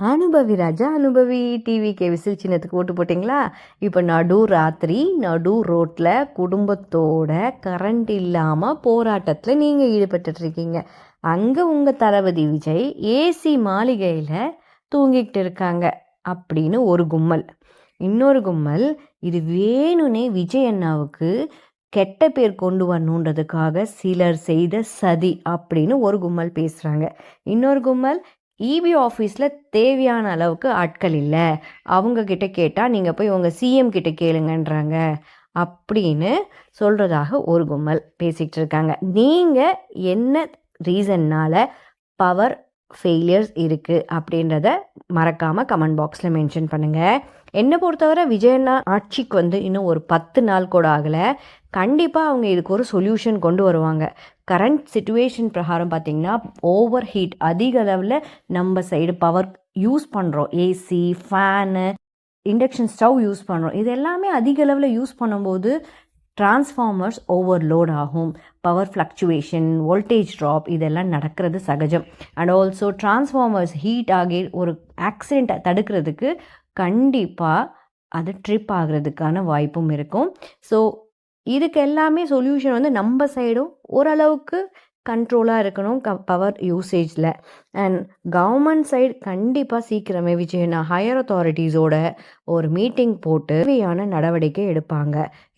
அனுபவி ராஜா அனுபவி டிவிக்கு விசில் சின்னத்துக்கு ஓட்டு போட்டிங்களா? இப்போ ராத்திரி நடு ரோட்டில் குடும்பத்தோட கரண்ட் இல்லாமல் போராட்டத்தில் நீங்கள் ஈடுபட்டுருக்கீங்க. அங்கே உங்கள் தளபதி விஜய் ஏசி மாளிகையில் தூங்கிக்கிட்டு இருக்காங்க அப்படின்னு ஒரு கும்பல். இன்னொரு கும்பல் இது வேணும்னே விஜய் அண்ணாவுக்கு கெட்ட பேர் கொண்டு வரணுன்றதுக்காக சிலர் செய்த சதி அப்படின்னு ஒரு கும்பல் பேசுகிறாங்க. இன்னொரு கும்பல் இபி ஆஃபீஸில் தேவையான அளவுக்கு ஆட்கள் இல்லை, அவங்கக்கிட்ட கேட்டால் நீங்கள் போய் உங்கள் சிஎம் கிட்ட கேளுங்கன்றாங்க அப்படின்னு சொல்கிறதாக ஒரு கும்பல் பேசிகிட்டு இருக்காங்க. நீங்கள் என்ன ரீசன்னால் பவர் ஃபெயிலியர்ஸ் இருக்குது அப்படின்றத மறக்காமல் கமெண்ட் பாக்ஸில் மென்ஷன் பண்ணுங்கள். என்னை பொறுத்தவரை விஜயண்ணா ஆட்சிக்கு இன்னும் ஒரு 10 நாள் கூட ஆகலை. கண்டிப்பாக அவங்க இதுக்கு ஒரு சொல்யூஷன் கொண்டு வருவாங்க. கரண்ட் சிச்சுவேஷன் பிரகாரம் பார்த்திங்கன்னா ஓவர் ஹீட் அதிக அளவில் நம்ம சைடு பவர் யூஸ் பண்ணுறோம். AC, fan, induction stove use பண்ணுறோம். இது எல்லாமே அதிக அளவில் யூஸ் பண்ணும்போது டிரான்ஸ்ஃபார்மர்ஸ் ஓவர்லோட் ஆகும், பவர் ஃப்ளக்சுவேஷன், வோல்டேஜ் ட்ராப் இதெல்லாம் நடக்கிறது சகஜம். அண்ட் ஆல்சோ டிரான்ஸ்ஃபார்மர்ஸ் ஹீட் ஆகி ஒரு ஆக்சிடெண்ட்டை தடுக்கிறதுக்கு கண்டிப்பாக அது ட்ரிப் ஆகிறதுக்கான வாய்ப்பும் இருக்கும். ஸோ இதுக்கு எல்லாமே சொல்யூஷன் நம்ம சைடும் ஓரளவுக்கு கண்ட்ரோலாக இருக்கணும் பவர் யூசேஜில். அண்ட் கவர்மெண்ட் சைடு கண்டிப்பாக சீக்கிரமே விஜயண்ணா ஹையர் அத்தாரிட்டிஸோட ஒரு மீட்டிங் போட்டு தேவையான நடவடிக்கை எடுப்பாங்க.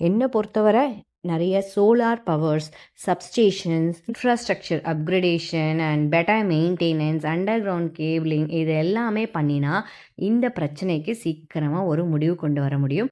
என்னை பொறுத்தவரை நிறைய solar powers, substations, infrastructure upgradation and better maintenance, under ground cabling இது எல்லாமே பண்ணினா இந்த பிரச்சனைக்கு சீக்கிரமாக ஒரு முடிவு கொண்டு வர முடியும்.